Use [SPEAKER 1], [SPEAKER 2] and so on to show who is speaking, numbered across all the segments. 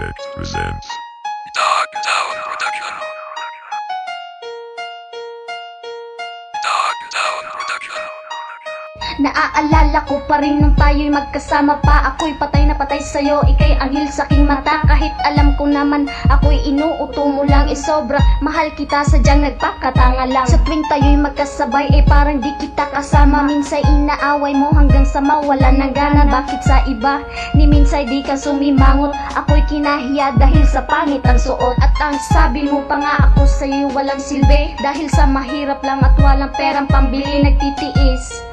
[SPEAKER 1] Project presents
[SPEAKER 2] Dog Town Production. Dog Town Production.
[SPEAKER 3] Naaalala ko pa rin nung tayo'y magkasama pa. Ako'y patay na patay sa'yo, ika'y anghel sa aking mata. Kahit alam ko naman ako'y inuuto mo lang, sobra mahal kita, sadyang nagpakatanga lang. Sa tuwing tayo'y magkasabay, parang di kita kasama. Minsay inaaway mo hanggang sa mawala ng gana. Bakit sa iba, ni minsay di ka sumimangot? Ako'y kinahiya dahil sa pangit ang suot. At ang sabi mo pa nga ako sa'yo walang silbi, dahil sa mahirap lang at walang perang pambili nagtitiis.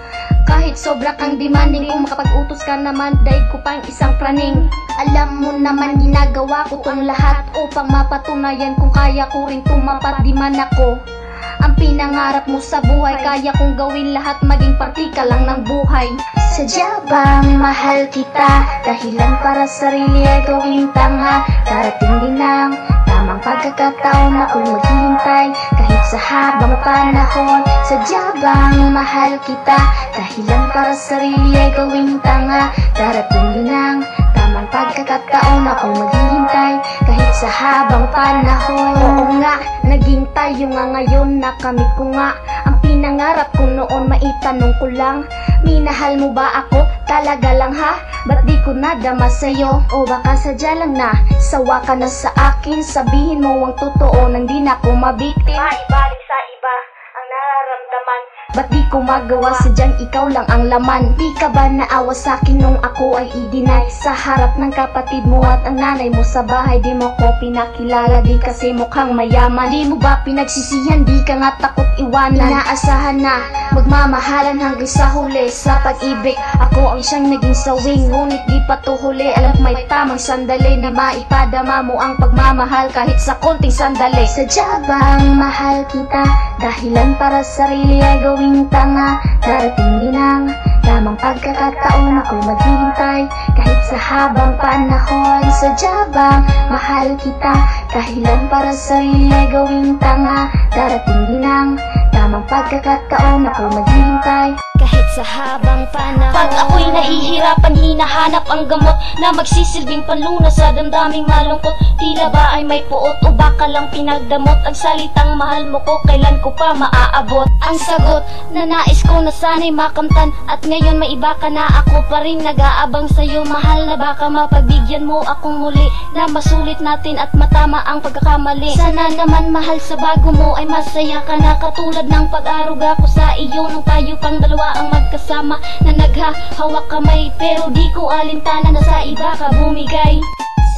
[SPEAKER 3] Kahit sobra kang demanding, kung makapag-utos ka naman, daig ko pang isang praning. Alam mo naman ginagawa ko tong lahat upang mapatunayan kung kaya ko rin tumapat. Di man ako ang pinangarap mo sa buhay, kaya kong gawin lahat, maging parti ka lang ng buhay. Sadya bang mahal kita, dahilan para sarili ay gawing tanga. Darating din ang tamang pagkakataon, ako'y maghihintay kahit sa habang panahon. Sadya bang mahal kita, dahilan para sarili ay gawing tanga. Darating din ang tamang pagkakataon, ako'y maghihintay kahit sa habang panahon. Oo nga, naging tayo nga ngayon, nakamit ko nga ang pinangarap ko noon. Maitanong ko lang, minahal mo ba ako? Talaga lang ha? Ba't di ko nadama sa'yo? O baka sadya lang na sawa ka na sa akin? Sabihin mo ang totoo nang di na ako mabiktima. Ibalik sa iba ang nararamdaman. Ba't di ko magawa, sadyang ikaw lang ang laman. Di ka ba naawa sa'kin nung ako ay i-deny sa harap ng kapatid mo at ang nanay mo sa bahay? Di mo ko pinakilala, di kasi mukhang mayaman. Di mo ba pinagsisihan, di ka nga takot iwanan? Inaasahan na magmamahalan hanggang sa huli. Sa pag-ibig, ako ang siyang naging sawing, ngunit di pa to huli. Alam may tamang sandali, di maipadama mo ang pagmamahal kahit sa konting sandali. Sadya bang mahal kita, dahilan para sarili ay gawing tanga. Darating din ang tamang pagkakataon, ako'y maghihintay kahit sa habang panahon. Sadya bang mahal kita, dahilan para sarili ay gawing tanga. Darating din ang tamang pagkakataon, ako'y maghihintay kahit sa habang panahon. Pag ako'y nahihirapan, hinahanap ang gamot na magsisilbing panlunas sa damdaming malungkot. Tila ba ay may puot o baka lang pinagdamot? Ang salitang mahal mo ko, kailan ko pa maaabot? Ang sagot na nais ko na sana'y makamtan, at ngayon may iba ka na, ako pa rin nag-aabang sa'yo. Mahal na baka mapagbigyan mo akong muli, na masulit natin at matama ang pagkakamali. Sana naman mahal sa bago mo ay masaya ka na, katulad ng pag-aruga ko sa iyo nung tayo pang dalawa ang magkasama, na naghahawak kamay pero di ko alintana na sa iba ka bumigay.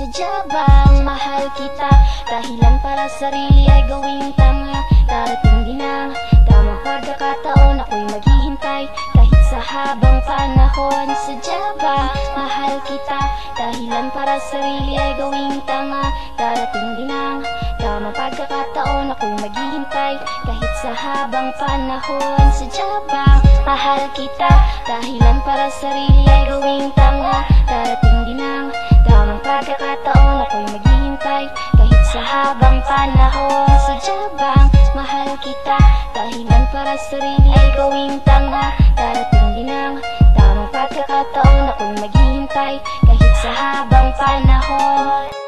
[SPEAKER 3] Sadya bang mahal kita, dahilan para sarili ay gawing tanga. Darating din ang tamang pagkakataon, ako'y maghihintay kahit sa habang panahon. Sadya bang mahal kita, dahilan para sarili ay gawing tanga. Darating din ang tamang pagkakataon, ako'y maghihintay kahit sa habang panahon. Sadya bang mahal kita, dahilan para sarili ay gawing tanga. Darating din ang tamang pagkakataon, ako'y maghihintay kahit sa habang panahon. Sadya bang mahal kita, dahilan para sarili ay gawing tanga. Darating din ang tamang pagkakataon, ako'y maghihintay kahit sa habang panahon.